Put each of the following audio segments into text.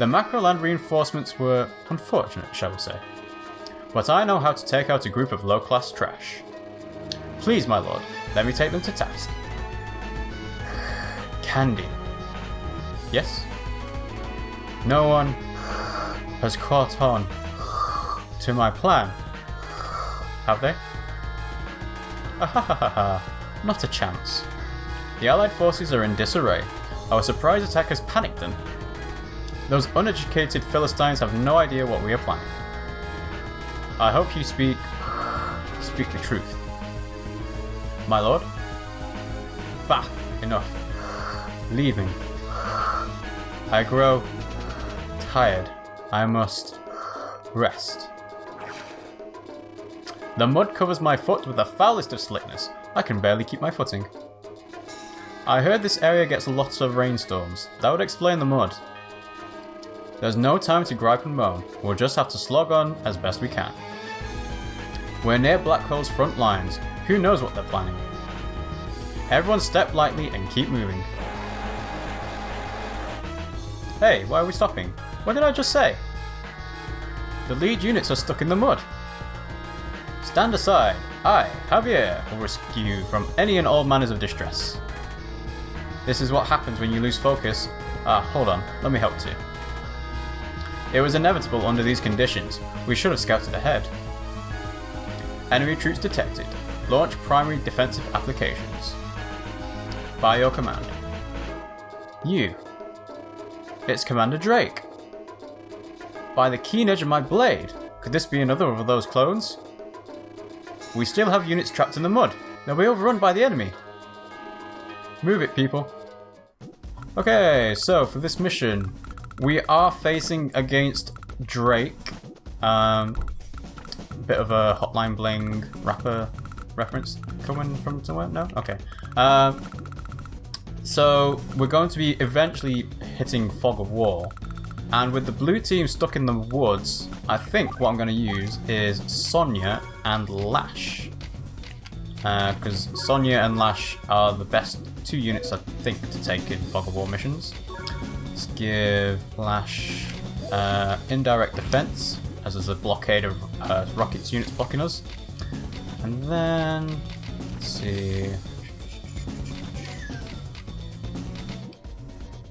The macro land reinforcements were unfortunate, shall we say. But I know how to take out a group of low-class trash. Please, my lord, let me take them to task. Candy. Yes? No one has caught on to my plan, have they? Ahahaha, not a chance. The allied forces are in disarray. Our surprise attack has panicked them. Those uneducated Philistines have no idea what we are planning. I hope you speak the truth. My lord? Bah, enough. Leaving. I grow tired. I must rest. The mud covers my foot with the foulest of slickness. I can barely keep my footing. I heard this area gets lots of rainstorms. That would explain the mud. There's no time to gripe and moan. We'll just have to slog on as best we can. We're near Black Hole's front lines. Who knows what they're planning? Everyone step lightly and keep moving. Hey, why are we stopping? What did I just say? The lead units are stuck in the mud. Stand aside. I, Javier, will rescue you from any and all manners of distress. This is what happens when you lose focus. Hold on. Let me help too. It was inevitable under these conditions. We should have scouted ahead. Enemy troops detected. Launch primary defensive applications. By your command. You. It's Commander Drake. By the keen edge of my blade. Could this be another of those clones? We still have units trapped in the mud. They'll be overrun by the enemy. Move it, people. Okay, so for this mission, we are facing against Drake. Bit of a Hotline Bling rapper reference coming from somewhere? No? Okay. So we're going to be eventually hitting Fog of War. And with the blue team stuck in the woods, I think what I'm going to use is Sonya and Lash. Because Sonya and Lash are the best two units, I think, to take in Fog of War missions. Let's give Lash indirect defense, as there's a blockade of Rocket's units blocking us. And then, let's see.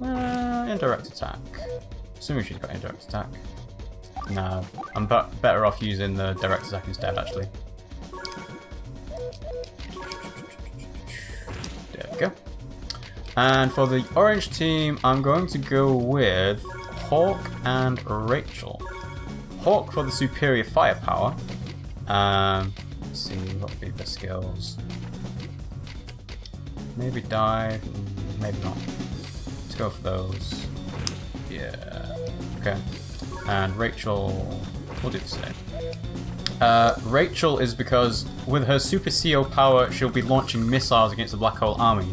Indirect attack. Assuming she's got indirect attack. No, I'm better off using the direct attack instead, actually. There we go. And for the orange team, I'm going to go with Hawk and Rachel. Hawk for the superior firepower. Let's see, what would be the skills? Maybe dive, maybe not. Let's go for those. Yeah. Okay. And Rachel, we'll do the same. Rachel is because with her Super CO power, she'll be launching missiles against the Black Hole Army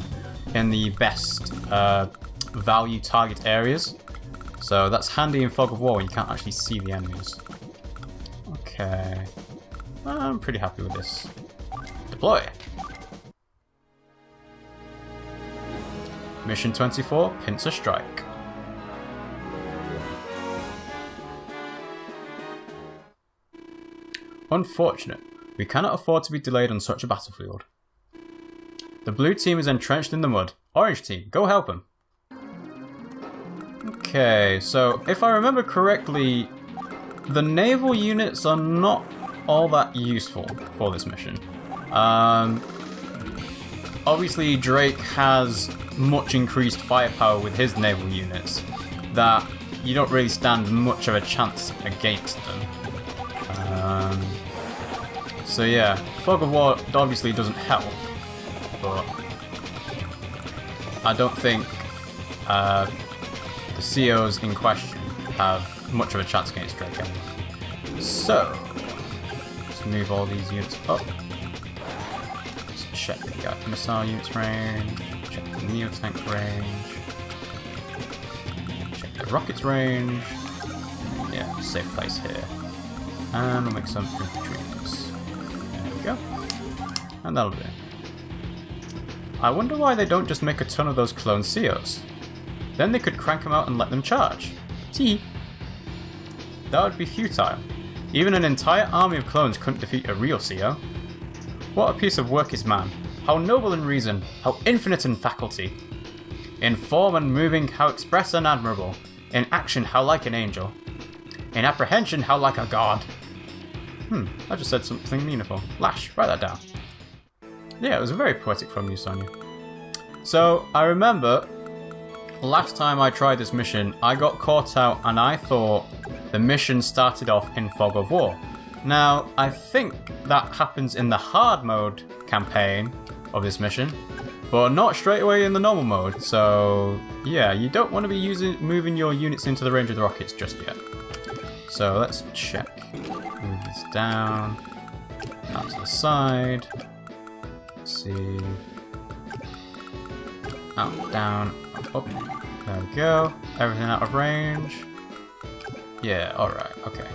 in the best value target areas. So that's handy in Fog of War when you can't actually see the enemies. Okay. I'm pretty happy with this. Deploy! Mission 24, Pincer Strike. Unfortunate. We cannot afford to be delayed on such a battlefield. The blue team is entrenched in the mud. Orange team, go help them. Okay, so if I remember correctly, the naval units are not all that useful for this mission. Obviously, Drake has much increased firepower with his naval units that you don't really stand much of a chance against them. So yeah, Fog of War obviously doesn't help, but I don't think the COs in question have much of a chance against Drake anyway. So, let's move all these units up. Let's check the missile units range, check the Neo-Tank range, check the rockets range. Yeah, safe place here. And we'll make some infantry units. There we go. And that'll do. I wonder why they don't just make a ton of those clone COs. Then they could crank them out and let them charge. See? That would be futile. Even an entire army of clones couldn't defeat a real CEO. What a piece of work is man. How noble in reason, how infinite in faculty. In form and moving, how express and admirable. In action, how like an angel. In apprehension, how like a god. I just said something meaningful. Lash, write that down. Yeah, it was very poetic from you, Sonia. So, I remember last time I tried this mission, I got caught out and I thought the mission started off in Fog of War. Now, I think that happens in the hard mode campaign of this mission, but not straight away in the normal mode. So, yeah, you don't want to be moving your units into the range of the rockets just yet. So, let's check. Move this down, out to the side. Let's see. Out, down, up. There we go. Everything out of range. Yeah, alright, okay.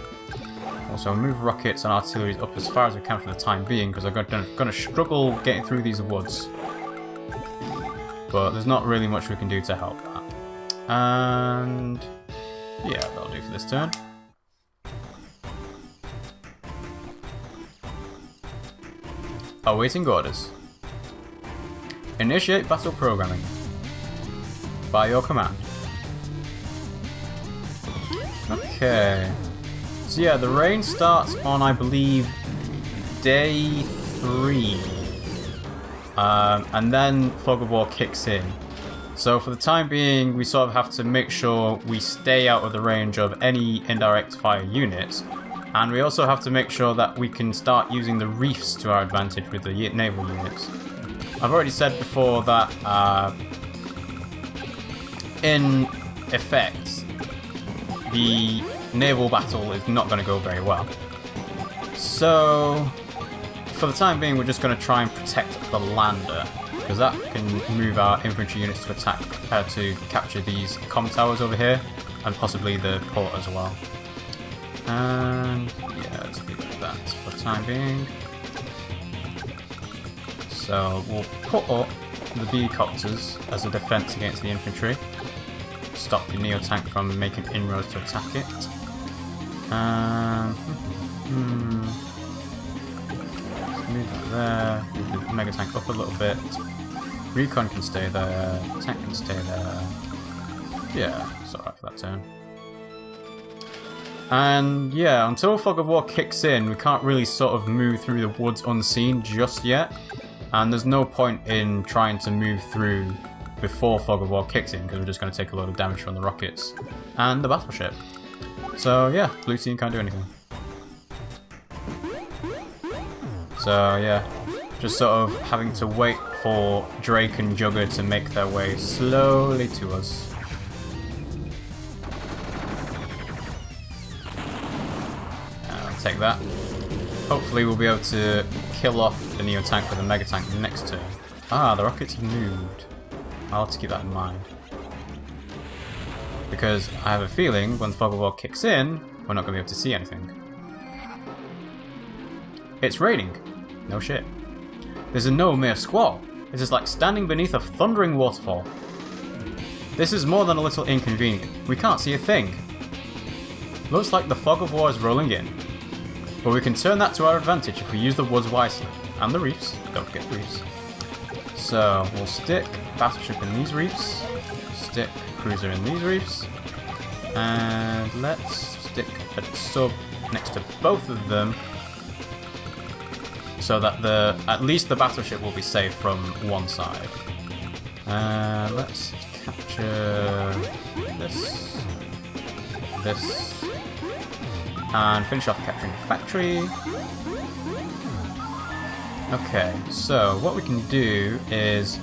Also, move rockets and artillery up as far as we can for the time being, because I'm going to struggle getting through these woods. But there's not really much we can do to help that. And yeah, that'll do for this turn. Awaiting orders. Initiate battle programming. By your command. Okay. So yeah, the rain starts on, I believe, day 3. And then Fog of War kicks in. So for the time being, we sort of have to make sure we stay out of the range of any indirect fire units. And we also have to make sure that we can start using the reefs to our advantage with the naval units. I've already said before that, in effect, the naval battle is not going to go very well. So, for the time being, we're just going to try and protect the lander, because that can move our infantry units to attack, to capture these comm towers over here, and possibly the port as well. And yeah, let's leave it at that for the time being. So we'll put up the B-copters as a defense against the infantry. Stop the Neo-tank from making inroads to attack it. Move that there. Move the Mega Tank up a little bit. Recon can stay there. Tank can stay there. Yeah, it's alright for that turn. And yeah, until Fog of War kicks in, we can't really sort of move through the woods unseen just yet. And there's no point in trying to move through before Fog of War kicks in, because we're just going to take a lot of damage from the rockets and the battleship. So yeah, blue team can't do anything. So yeah, just sort of having to wait for Drake and Jugger to make their way slowly to us. Take that. Hopefully we'll be able to kill off the Neo tank with a Mega tank next turn. Ah, the rockets have moved. I'll have to keep that in mind. Because I have a feeling when Fog of War kicks in, we're not going to be able to see anything. It's raining. No shit. This is no mere squall. This is like standing beneath a thundering waterfall. This is more than a little inconvenient. We can't see a thing. Looks like the Fog of War is rolling in. But we can turn that to our advantage if we use the woods wisely. And the reefs. Don't forget the reefs. So we'll stick battleship in these reefs. Stick cruiser in these reefs. And let's stick a sub next to both of them. So that at least the battleship will be safe from one side. Let's capture this. This. And finish off capturing the factory. Okay, so what we can do is...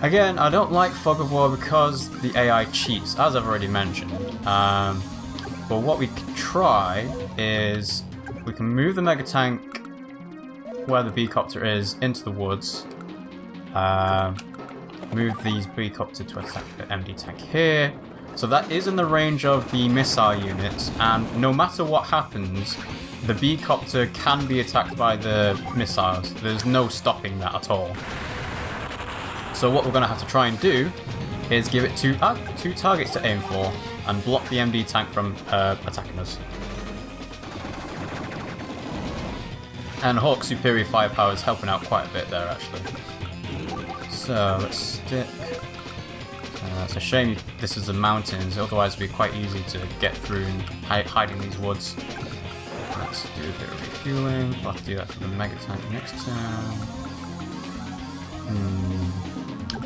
Again, I don't like Fog of War because the AI cheats, as I've already mentioned. But what we can try is... We can move the Mega Tank where the B-copter is into the woods. Move these B-copter to attack the MD tank here. So that is in the range of the missile units, and no matter what happens, the B-copter can be attacked by the missiles. There's no stopping that at all. So what we're going to have to try and do is give it two targets to aim for. and block the MD tank from attacking us. And Hawk's superior firepower is helping out quite a bit there, actually. So, let's stick... it's a shame this is the mountains, otherwise it would be quite easy to get through and hide in these woods. Let's do a bit of refueling. I'll have to do that for the Mega Tank next turn.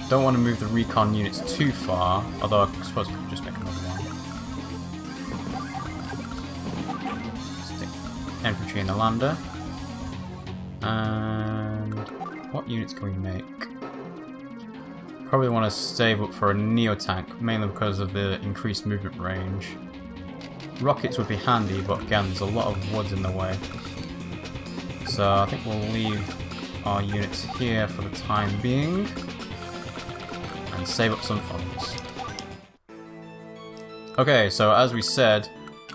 Don't want to move the recon units too far, although I suppose I could just make another one. Stick infantry in the lander. And what units can we make? Probably want to save up for a Neo Tank, mainly because of the increased movement range. Rockets would be handy, but again, there's a lot of woods in the way. So I think we'll leave our units here for the time being and save up some funds. Okay, so as we said,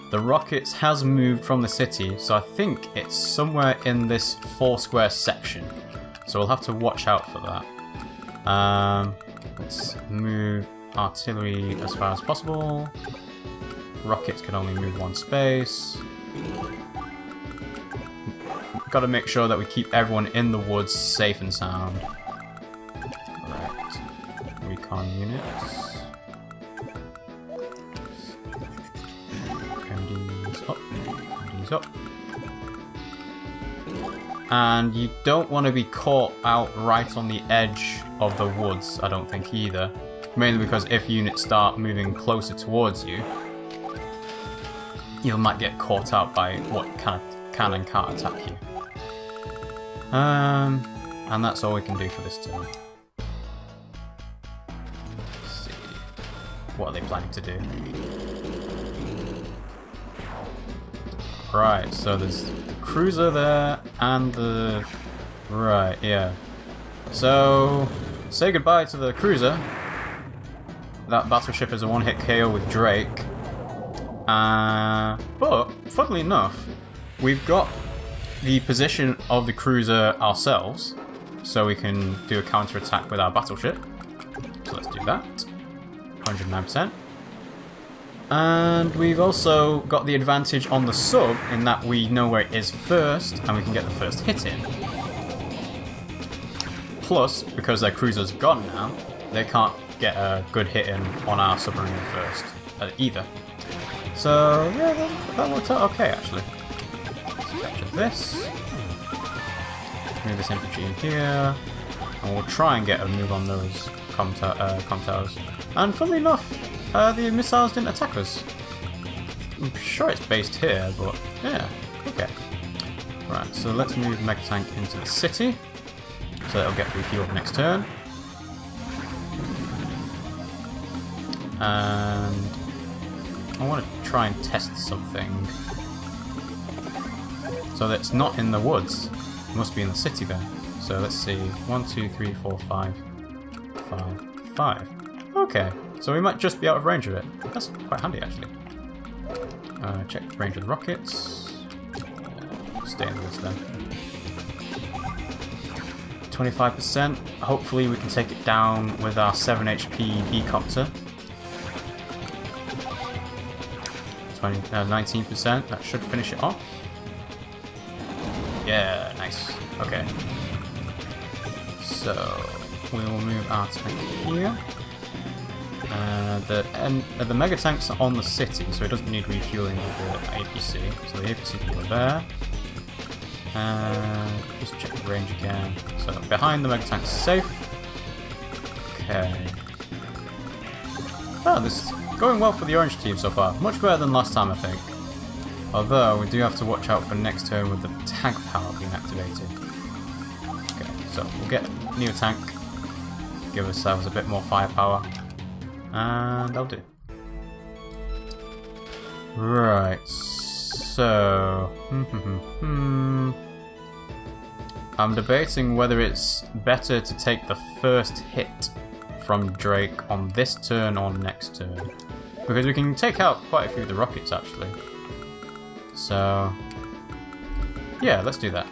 the rockets has moved from the city, so I think it's somewhere in this 4 square section. So we'll have to watch out for that. Let's move artillery as far as possible. Rockets can only move 1 space. Got to make sure that we keep everyone in the woods safe and sound. Right. Recon units. MDs up. MDs up. And you don't want to be caught out right on the edge of the woods, I don't think either. Mainly because if units start moving closer towards you, you might get caught out by what can and can't attack you. And that's all we can do for this turn. Let's see. What are they planning to do? Right, so there's the cruiser there and the... Right, yeah. So, say goodbye to the cruiser. That battleship is a one-hit KO with Drake. But, funnily enough, we've got the position of the cruiser ourselves, so we can do a counter-attack with our battleship. So let's do that. 109%. And we've also got the advantage on the sub in that we know where it is first, and we can get the first hit in. Plus, because their cruiser's gone now, they can't get a good hit in on our submarine first, either. So, yeah, that worked out okay, actually. Let's capture this. Move this infantry in here. And we'll try and get a move on those comm towers. And funnily enough, the missiles didn't attack us. I'm sure it's based here, but yeah, okay. Right, so let's move Mega Tank into the city. So it'll get refueled next turn. And I want to try and test something. So that's not in the woods. It must be in the city then. So let's see. 1, 2, 3, 4, 5. 5. 5. Okay. So we might just be out of range of it. That's quite handy actually. Check the range of the rockets. Stay in the woods then. 25%. Hopefully we can take it down with our 7 HP helicopter. 19%. That should finish it off. Yeah, nice. Okay. So we will move our tank here. The Mega Tanks are on the city, so it doesn't need refueling with the APC. So the APC can go there. And just check the range again. So behind the Mega Tank's safe. Okay. Oh, this is going well for the orange team so far. Much better than last time, I think. Although, we do have to watch out for next turn with the tank power being activated. Okay, so we'll get Neo Tank. Give ourselves a bit more firepower. And that'll do. Right, so... I'm debating whether it's better to take the first hit from Drake on this turn or next turn. Because we can take out quite a few of the rockets, actually. So... yeah, let's do that.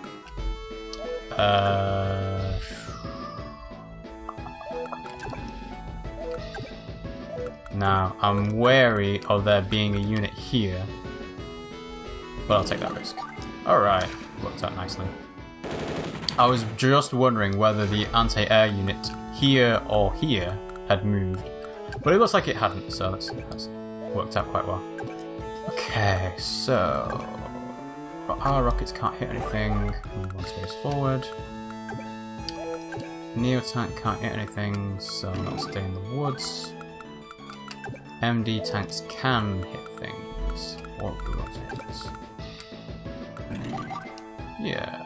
Now, I'm wary of there being a unit here, but I'll take that risk. Alright, worked out nicely. I was just wondering whether the anti-air unit here or here had moved, but it looks like it hadn't, so that's worked out quite well. Okay, so our rockets can't hit anything. Move one space forward. Neo tank can't hit anything, so that'll stay in the woods. MD tanks can hit things. Or rockets. Yeah.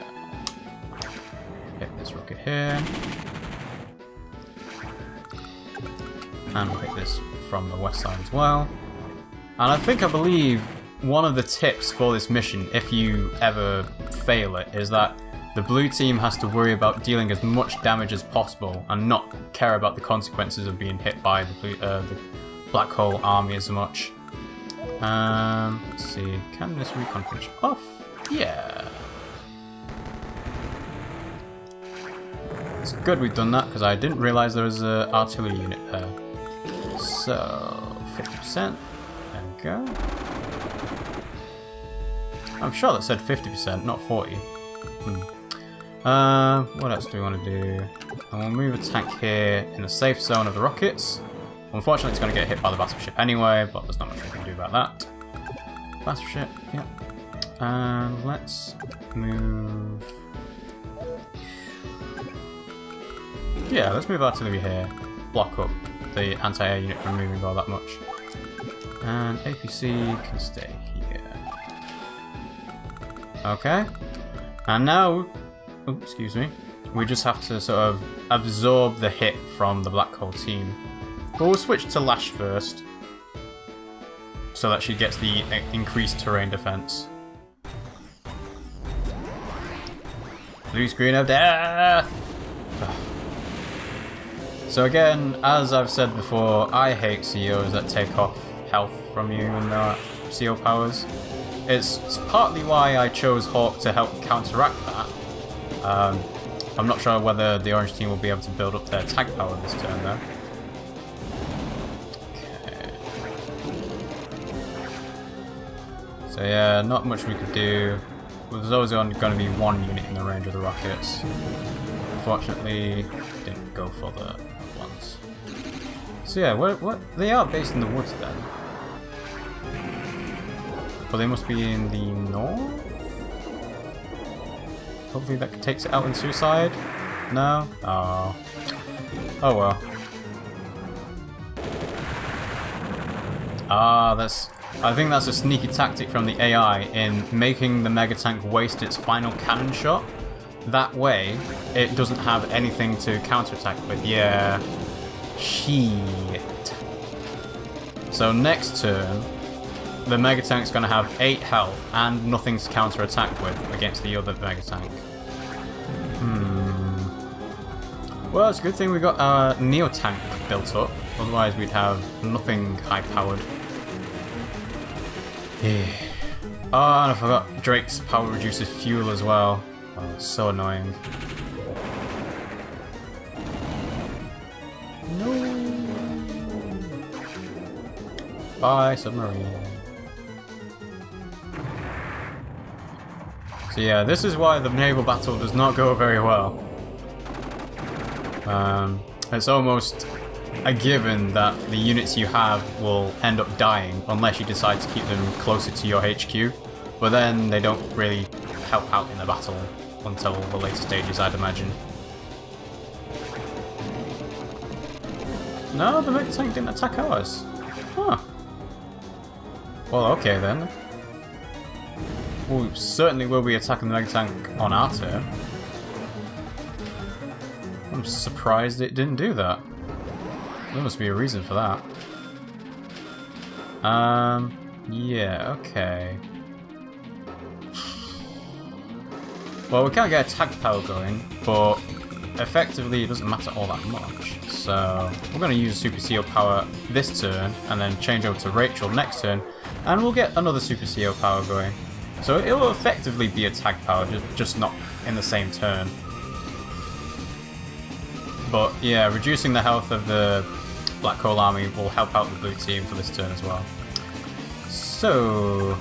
Hit this rocket here. And we'll hit this from the west side as well. And I believe one of the tips for this mission, if you ever fail it, is that the blue team has to worry about dealing as much damage as possible and not care about the consequences of being hit by the black hole army as much. Let's see, can this recon finish off? Yeah. It's good we've done that because I didn't realise there was an artillery unit there. So, 50%. There we go. I'm sure that said 50%, not 40. What else do we want to do? And we'll move a tank here in the safe zone of the rockets. Unfortunately, it's going to get hit by the battleship anyway, but there's not much we can do about that. Battleship, yep. And let's move... Yeah, let's move artillery here. Block up the anti-air unit from moving all that much. And APC can stay here. Okay. And now... Oh, excuse me. We just have to sort of absorb the hit from the black hole team. But we'll switch to Lash first, so that she gets the increased terrain defense. Blue screen of death! So again, as I've said before, I hate COs that take off health from you and their CO powers. It's partly why I chose Hawk to help counteract that. I'm not sure whether the orange team will be able to build up their tag power this turn though. Okay. So yeah, not much we could do. There's always going to be one unit in the range of the rockets. Unfortunately, didn't go for the ones. So yeah, what they are based in the woods then. Well, they must be in the north? Hopefully that takes it out in suicide? No? Oh. Oh well. Ah, I think that's a sneaky tactic from the AI in making the Mega Tank waste its final cannon shot. That way, it doesn't have anything to counterattack with. Yeah. Shit. So next turn, the Mega Tank's going to have 8 health and nothing to counterattack with against the other Mega Tank. Well, it's a good thing we got our Neo Tank built up, otherwise we'd have nothing high powered. Yeah. Oh, and I forgot Drake's power reduces fuel as well. Oh, so annoying. No. Bye, submarine. So yeah, this is why the naval battle does not go very well. It's almost a given that the units you have will end up dying unless you decide to keep them closer to your HQ, but then they don't really help out in the battle until the later stages, I'd imagine. No, the Mega Tank didn't attack ours. Huh. Well, okay then. We certainly will be attacking the Mega Tank on our turn. I'm surprised it didn't do that. There must be a reason for that. Yeah, okay. Well, we can't get attack power going, but effectively it doesn't matter all that much. So we're going to use Super CO power this turn, and then change over to Rachel next turn, and we'll get another Super CO power going. So it will effectively be attack power, just not in the same turn. But yeah, reducing the health of the black hole army will help out the blue team for this turn as well. So,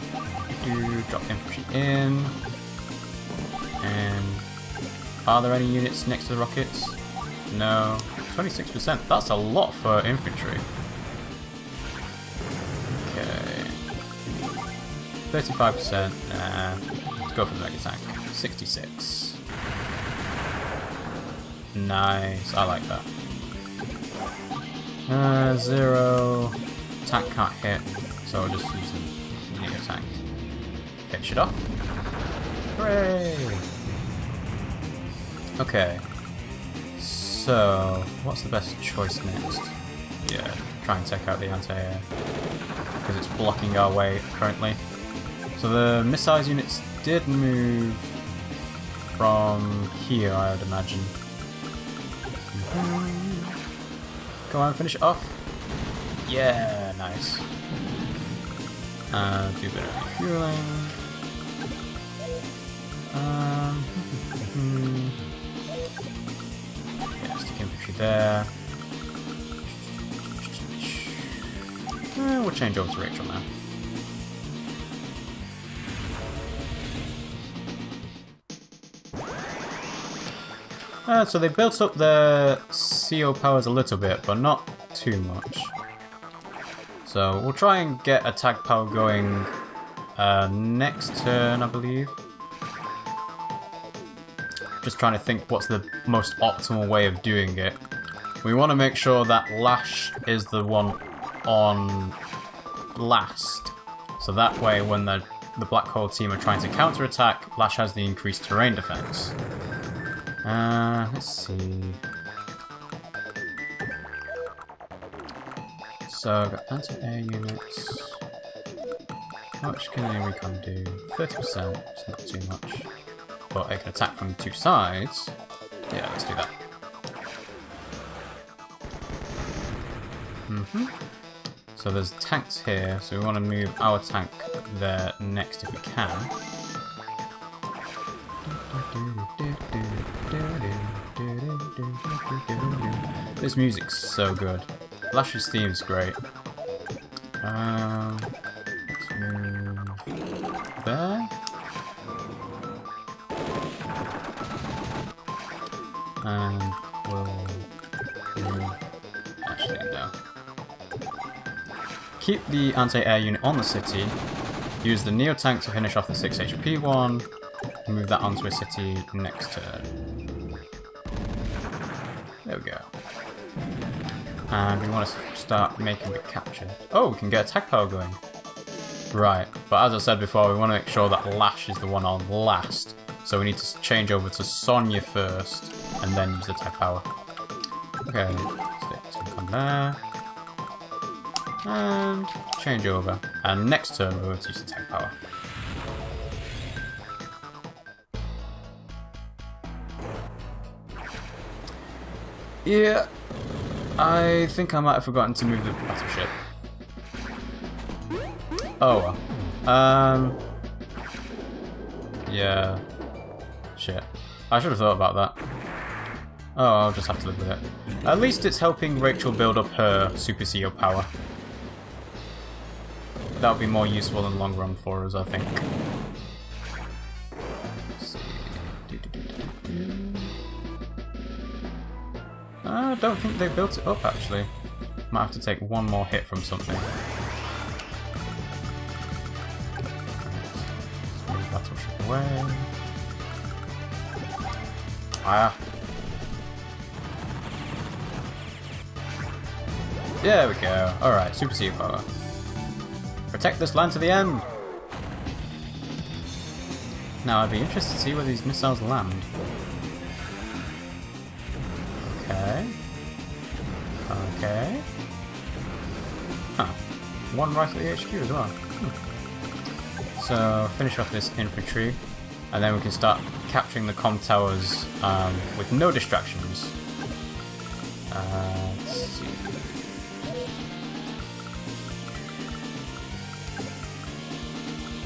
drop infantry in, and are there any units next to the rockets? No. 26%. That's a lot for infantry. Okay. 35%. Let's go for the mega tank. 66. Nice. I like that. 0. Tank can't hit, so I'll just use the mega tank. Finish it off. Hooray! Okay. So, what's the best choice next? Yeah, try and take out the anti-air, because it's blocking our way currently. So the missiles units did move from here, I would imagine. Go on, finish it off. Yeah, nice. Do a bit of refueling. There. We'll change over to Rachel now. So they built up their CO powers a little bit, but not too much. So we'll try and get a tag power going next turn, I believe. Just trying to think what's the most optimal way of doing it. We want to make sure that Lash is the one on last. So that way when the Black Hole team are trying to counter-attack, Lash has the increased terrain defense. Let's see. So I've got anti-air units. How much can the recon do? 30%, it's not too much. But I can attack from two sides. Yeah, let's do that. So there's tanks here, so we want to move our tank there next if we can. This music's so good. Lash's theme's great. Let's move there. And we'll move... Actually, no. Keep the anti-air unit on the city. Use the Neo tank to finish off the 6 HP one. Move that onto a city next turn. There we go. And we want to start making the capture. Oh, we can get attack power going. Right, but as I said before, we want to make sure that Lash is the one on last. So we need to change over to Sonya first, and then use the attack power. Okay, stick on there. And change over. And next turn we're going to use the attack power. Yeah, I think I might have forgotten to move the battleship. Oh well. Yeah. Shit. I should have thought about that. Oh, I'll just have to live with it. At least it's helping Rachel build up her Super CEO power. That would be more useful in the long run for us, I think. Let's see. I don't think they built it up, actually. Might have to take one more hit from something. Let's move battleship away. Ah. There we go. Alright, Super Sea Power. Protect this land to the end! Now, I'd be interested to see where these missiles land. Okay. Okay. Huh. One right at the HQ as well. So, finish off this infantry, and then we can start capturing the comm towers with no distractions. Let's see.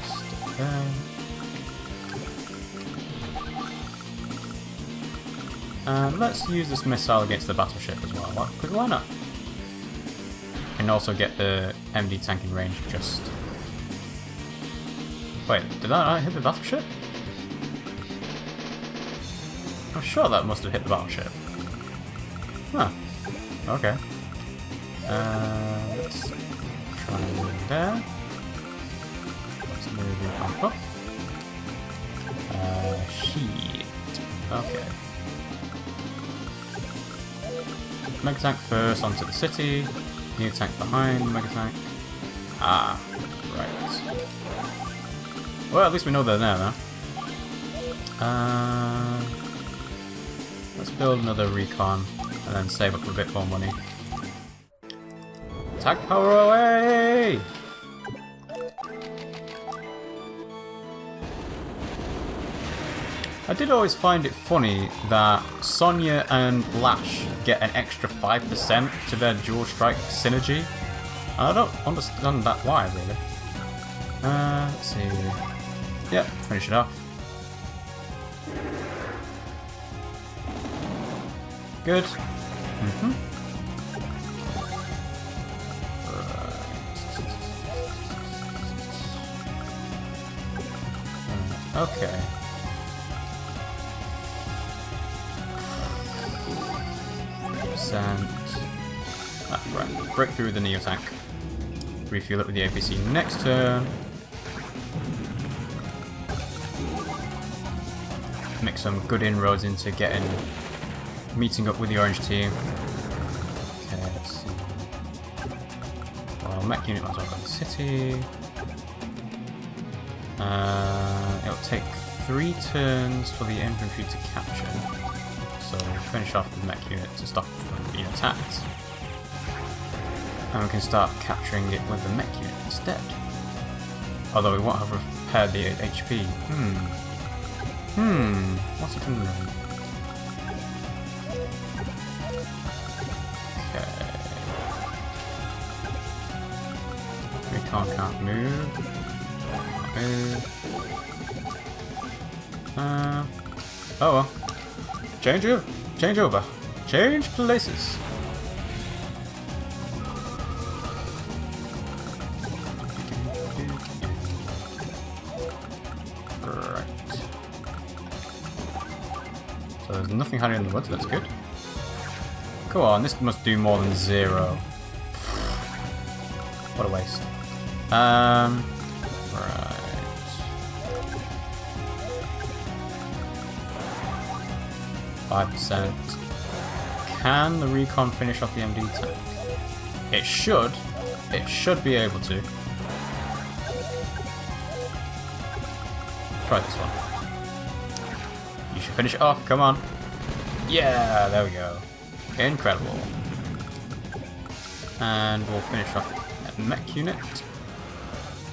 Stick there. And let's use this missile against the battleship as well, because why not? can also get the MD tank in range just... Wait, did that not hit the battleship? I'm sure that must have hit the battleship. Huh. Okay. Let's try and move there. Let's move it up. Shit. Okay. Mega tank first onto the city. New tank behind Mega tank. Ah, right. Well, at least we know they're there now. Let's build another recon and then save up a bit more money. Attack power away! I did always find it funny that Sonya and Lash get an extra 5% to their dual strike synergy. I don't understand that why, really. Let's see. Yep, finish it off. Good. Okay. Right, break through the Neo tank. Refuel it with the APC next turn. Make some good inroads into meeting up with the orange team. Okay, let's see. Well, mech unit might as well go to the city. It'll take 3 turns for the infantry to capture. So we'll finish off the mech unit to stop it from being attacked. And we can start capturing it with the mech unit instead. Although we won't have repaired the 8 HP. What's it doing? Okay. Recon can't move. Oh well. Change over. Change places. Right. So there's nothing hiding in the woods, that's good. Come on, this must do more than 0. What a waste. Right. 5%. Can the recon finish off the MD tank? It should. It should be able to. Try this one. You should finish it off, come on. Yeah, there we go. Incredible. And we'll finish off a mech unit.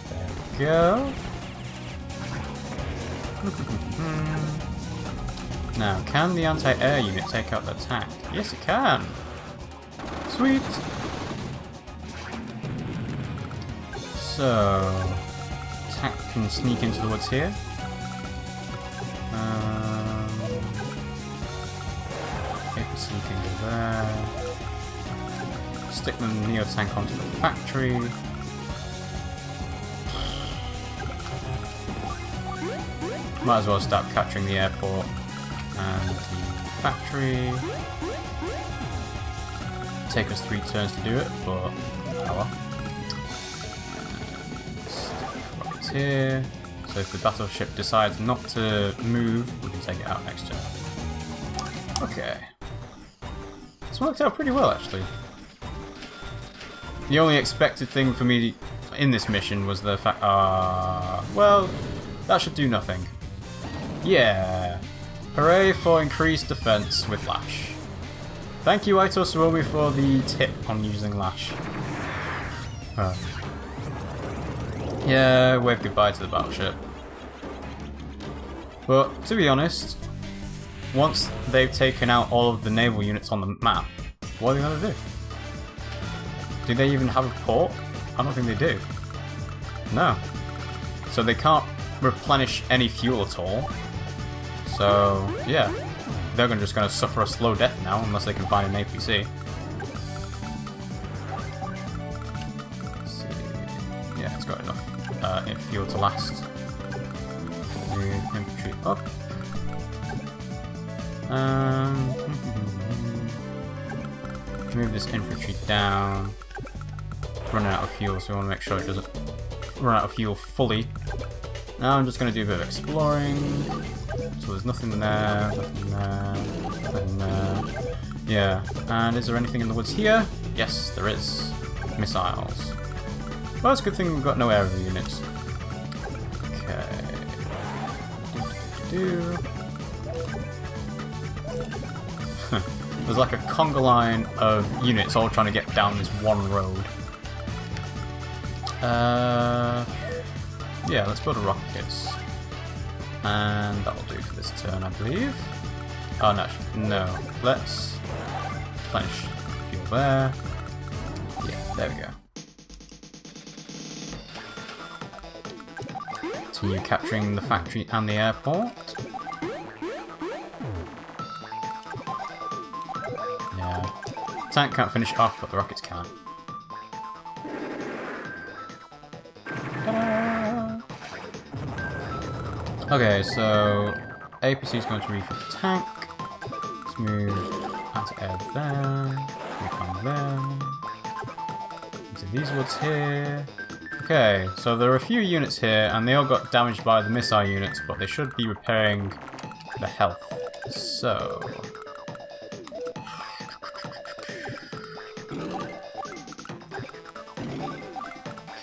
There we go. Now, can the anti-air unit take out the tank? Yes, it can. Sweet. So, tank can sneak into the woods here. APC can go there. Stick the Neo tank onto the factory. Might as well start capturing the airport and the factory. Take us 3 turns to do it, but oh well. Right here. So if the battleship decides not to move, we can take it out next turn. Okay. This worked out pretty well, actually. The only expected thing for me in this mission was the fact... well, that should do nothing. Yeah. Hooray for increased defense with Lash. Thank you, Aito Suomi, for the tip on using Lash. Yeah, wave goodbye to the battleship. But, to be honest, once they've taken out all of the naval units on the map, what are they going to do? Do they even have a port? I don't think they do. No. So they can't replenish any fuel at all. So, yeah. They're just going to suffer a slow death now, unless they can find an APC. fuel to last. Move infantry up. Move this infantry down. Running out of fuel, so we want to make sure it doesn't run out of fuel fully. Now I'm just going to do a bit of exploring. So there's nothing there, nothing there, nothing there. Yeah, and is there anything in the woods here? Yes, there is. Missiles. Well, it's a good thing we've got no area units. Okay. There's like a conga line of units all trying to get down this one road. Yeah, let's build a rockets. And that'll do for this turn, I believe. Oh, no, no. Let's replenish fuel there. Yeah, there we go. Continue capturing the factory and the airport. Yeah. Tank can't finish off, but the rockets can. Okay, so APC is going to refill the tank. Let's move anti-air there, recon there, into these woods here. Okay, so there are a few units here, and they all got damaged by the missile units, but they should be repairing the health. So...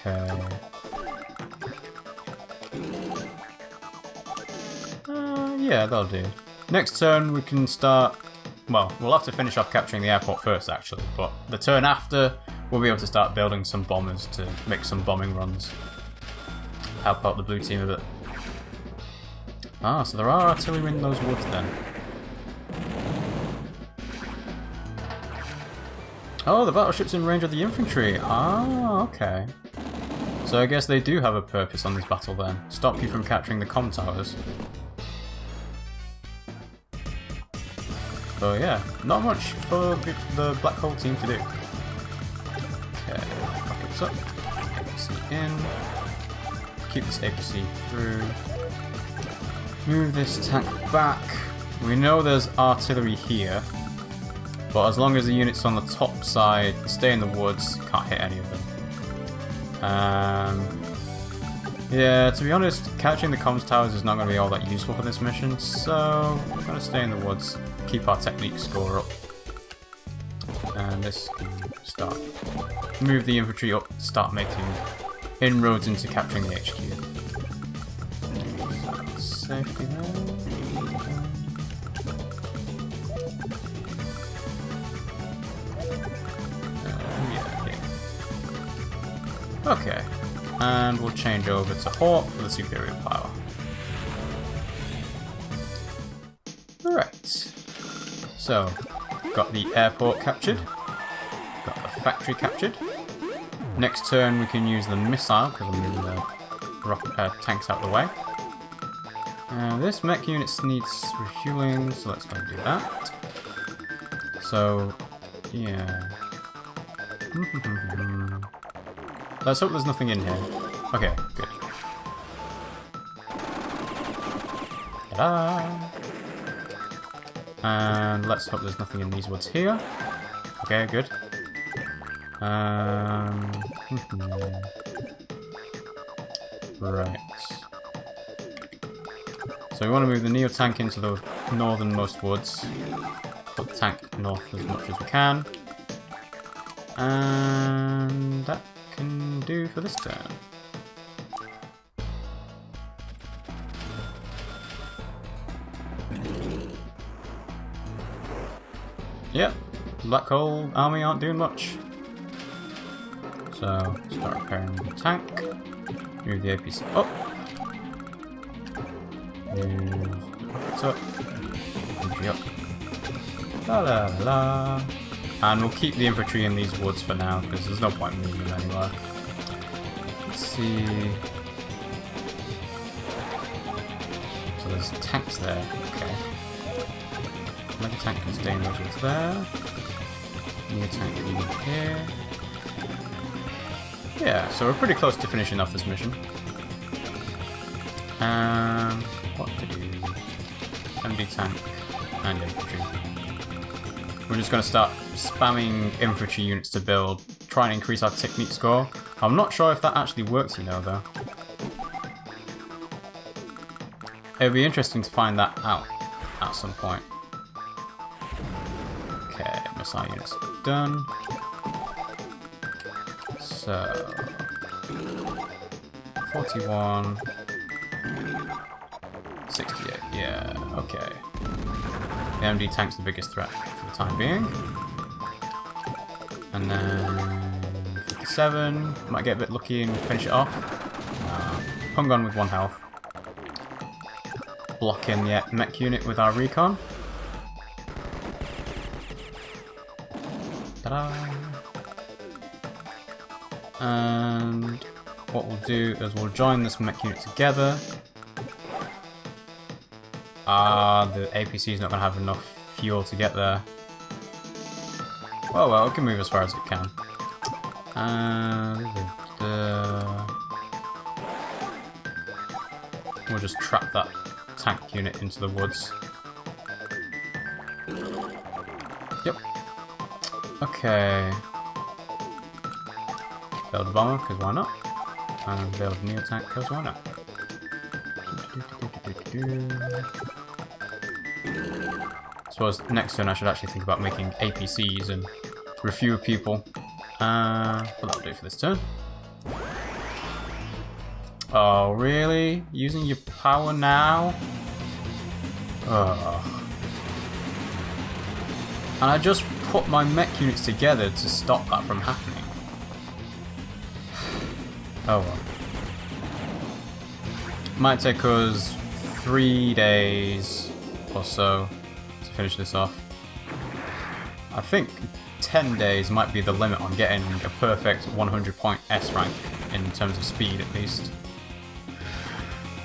okay. Yeah, that'll do. Next turn we can start... well, we'll have to finish off capturing the airport first, actually, but the turn after, we'll be able to start building some bombers to make some bombing runs. Help out the blue team a bit. Ah, so there are artillery in those woods then. Oh, the battleship's in range of the infantry. Ah, okay. So I guess they do have a purpose on this battle then. Stop you from capturing the comm towers. So yeah, not much for the black hole team to do. Okay, rockets up, APC in, keep this APC through, move this tank back. We know there's artillery here, but as long as the units on the top side stay in the woods, can't hit any of them. Yeah, to be honest, catching the comms towers is not going to be all that useful for this mission, so we're going to stay in the woods, keep our technique score up. And this can start. Move the infantry up, start making inroads into capturing the HQ. So, safety there. Yeah, here. Okay. And we'll change over to Hawk for the superior power. Right. So, got the airport captured. Got the factory captured. Next turn we can use the missile, because I'm moving the tanks out of the way. This mech unit needs refueling, so let's go and do that. So, yeah. Let's hope there's nothing in here. Okay, good. Ta-da! And let's hope there's nothing in these woods here. Okay, good. Right. So we want to move the Neo tank into the northernmost woods. Put the tank north as much as we can. And that can do for this turn. Yep, Black Hole army aren't doing much. So, start repairing the tank. Move the APC up. Move the rockets up. Infantry up. La la la. And we'll keep the infantry in these woods for now, because there's no point moving them anywhere. Let's see. So there's tanks there, okay. Another tank can stay in those woods there. New tank can move here. Yeah, so we're pretty close to finishing off this mission. What to do? MD tank and infantry. We're just going to start spamming infantry units to build, try and increase our technique score. I'm not sure if that actually works, you know, though. It'll be interesting to find that out at some point. Okay, missile units done. So 41, 68, yeah, okay. The MD tank's the biggest threat for the time being. And then 57, might get a bit lucky and finish it off. Hung on with 1 health. Block in the mech unit with our recon. Ta-da! And what we'll do is we'll join this mech unit together. The APC is not going to have enough fuel to get there. Well, it can move as far as it can. We'll just trap that tank unit into the woods. Yep. Okay. Build a bomber, because why not? And build a neo tank, because why not? I suppose next turn I should actually think about making APCs and refuel people. But that'll do for this turn. Oh, really? Using your power now? Ugh. And I just put my mech units together to stop that from happening. Oh well. Might take us 3 days or so to finish this off. I think 10 days might be the limit on getting a perfect 100-point S rank in terms of speed, at least.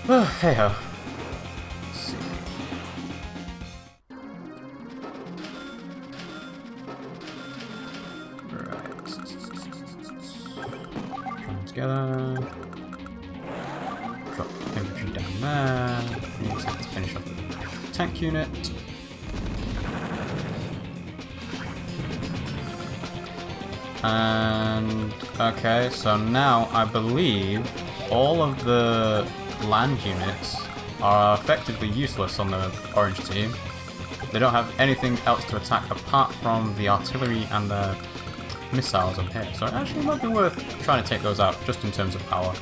Hey ho. Let's see. Right. Come together. Drop infantry down there. We need to finish off the tank unit. And okay, so now I believe all of the land units are effectively useless on the orange team. They don't have anything else to attack apart from the artillery and the missiles on here. So it actually might be worth trying to take those out just in terms of power.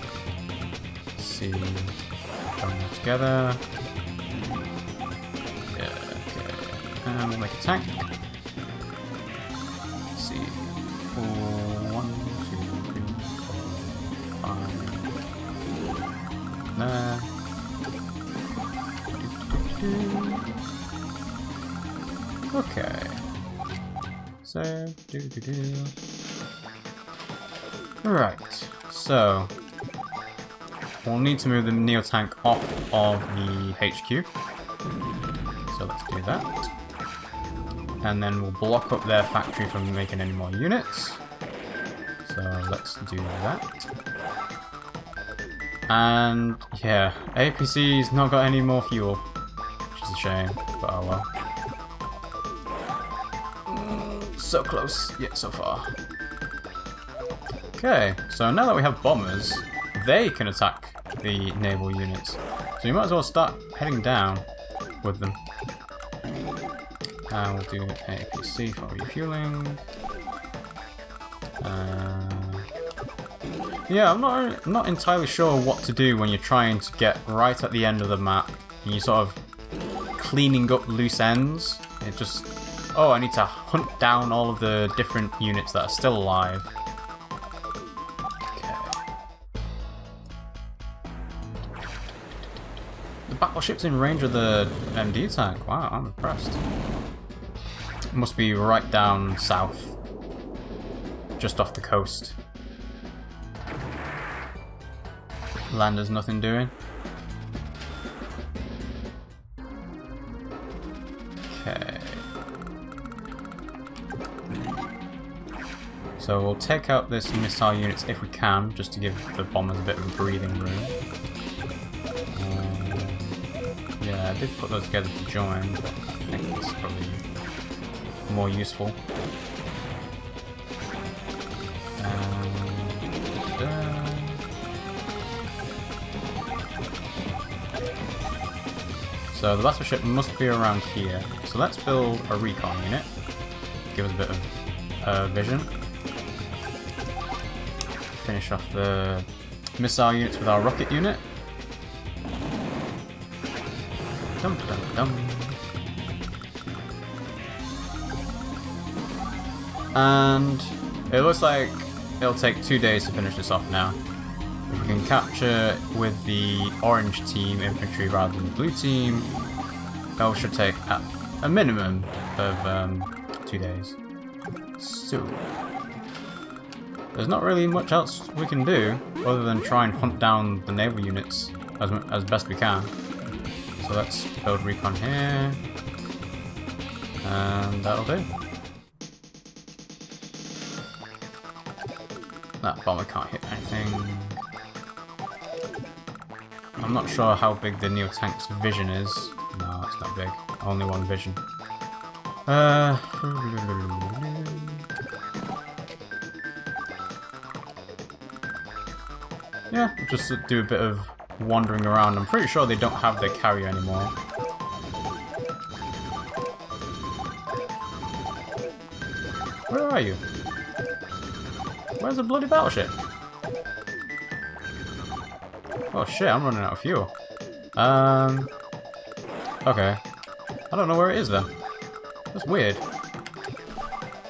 Let's see. Join them together. Yeah, okay. And we'll make a tank. Let's see. 1, 2, 3, 4, 5. There. Okay. So, Right. So, we'll need to move the Neo tank off of the HQ. So let's do that. And then we'll block up their factory from making any more units. So let's do that. And yeah, APC's not got any more fuel, which is a shame, but oh well. So close, yet so far. Okay, so now that we have bombers, they can attack the naval units. So you might as well start heading down with them. And we'll do APC for refueling. Yeah, I'm not entirely sure what to do when you're trying to get right at the end of the map and you're sort of cleaning up loose ends. It just, oh, I need to hunt down all of the different units that are still alive. Okay. The battleship's in range of the MD tank. Wow, I'm impressed. It must be right down south, just off the coast. Land has nothing doing. Okay. So we'll take out this missile units if we can, just to give the bombers a bit of breathing room. did put those together to join, but I think it's probably more useful. So the battleship must be around here. So let's build a recon unit. Give us a bit of vision. Finish off the missile units with our rocket unit. Dum, dum, dum. And it looks like it'll take 2 days to finish this off now. If we can capture with the orange team infantry rather than the blue team, that should take a minimum of 2 days. So there's not really much else we can do other than try and hunt down the naval units as best we can. So let's build recon here, and that'll do. That bomber can't hit anything. I'm not sure how big the Neo-Tank's vision is. No, it's not big. Only one vision. Yeah, just do a bit of wandering around. I'm pretty sure they don't have their carrier anymore. Where are you? Where's the bloody battleship? Oh shit, I'm running out of fuel. Okay. I don't know where it is then. That's weird.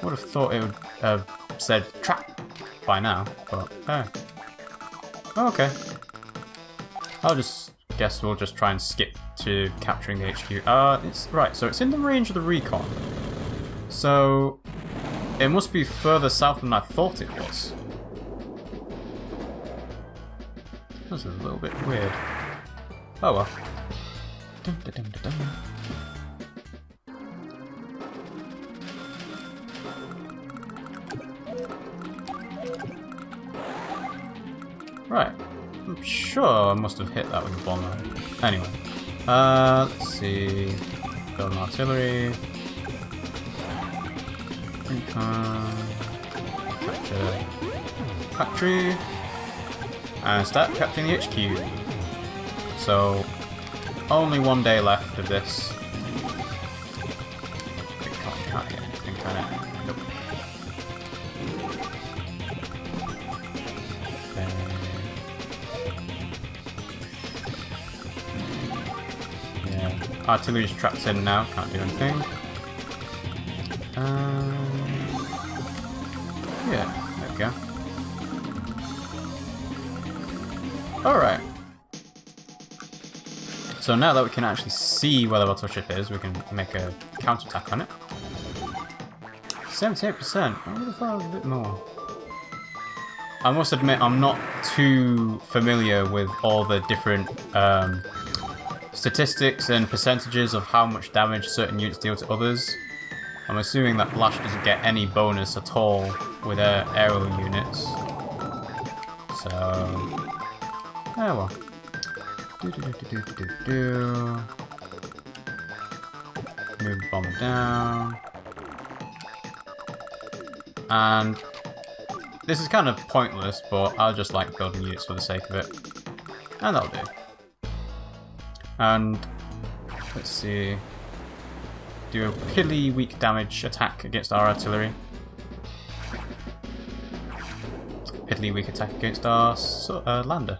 Would have thought it would have said trap by now, but oh, okay. I'll just guess we'll just try and skip to capturing the HQ. It's right, so it's in the range of the recon. So it must be further south than I thought it was. That's a little bit weird. Oh well. Dum, dum, dum, dum, dum. Right. I'm sure I must have hit that with a bomber. Anyway. Let's see. Build an artillery. Recon. Capture factory. And start capturing the HQ. So, only 1 day left of this. Can't get anything, can it? Nope. Yeah, artillery's trapped in now, can't do anything. Yeah, there we go. Alright. So now that we can actually see where the battleship is, we can make a counterattack on it. 78%. I would have thought it was a bit more. I must admit, I'm not too familiar with all the different statistics and percentages of how much damage certain units deal to others. I'm assuming that Lash doesn't get any bonus at all with aerial units. So, oh well. Move the bomber down. And this is kind of pointless, but I just like building units for the sake of it. And that'll do. And let's see. Do a piddly weak damage attack against our artillery. Piddly weak attack against our lander.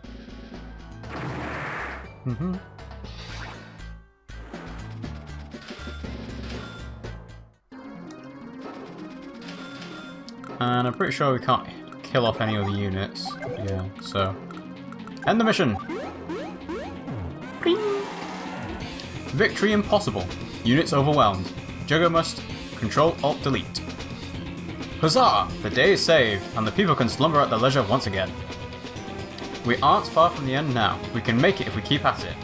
And I'm pretty sure we can't kill off any other units. Yeah, so end the mission. Bing. Victory impossible. Units overwhelmed. Jugger must Control-Alt-Delete. Huzzah! The day is saved, and the people can slumber at their leisure once again. We aren't far from the end now. We can make it if we keep at it.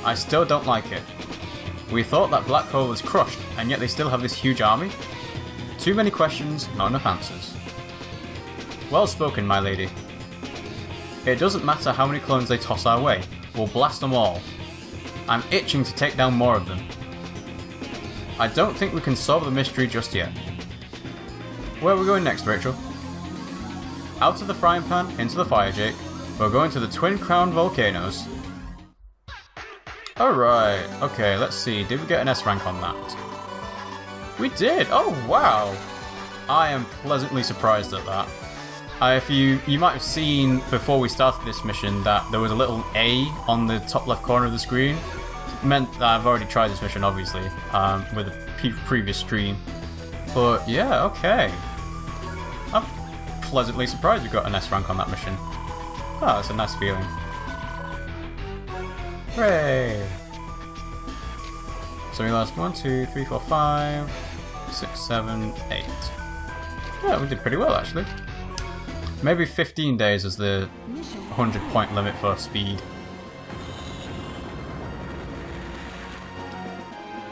I still don't like it. We thought that Black Hole was crushed, and yet they still have this huge army? Too many questions, not enough answers. Well spoken, my lady. It doesn't matter how many clones they toss our way. We'll blast them all. I'm itching to take down more of them. I don't think we can solve the mystery just yet. Where are we going next, Rachel? Out of the frying pan, into the fire, Jake. We're going to the Twin Crown Volcanoes. Alright, okay, let's see. Did we get an S rank on that? We did! Oh, wow! I am pleasantly surprised at that. If you might have seen before we started this mission that there was a little A on the top left corner of the screen. It meant that I've already tried this mission, obviously, with a previous stream. But yeah, okay. I'm pleasantly surprised we got an S rank on that mission. Oh, that's a nice feeling. Hooray! So we lost 1, 2, 3, 4, 5, 6, 7, 8. Yeah, we did pretty well actually. Maybe 15 days is the 100 point limit for speed.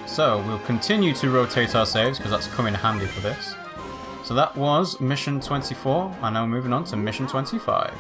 So we'll continue to rotate our saves because that's come in handy for this. So that was mission 24, and now moving on to mission 25.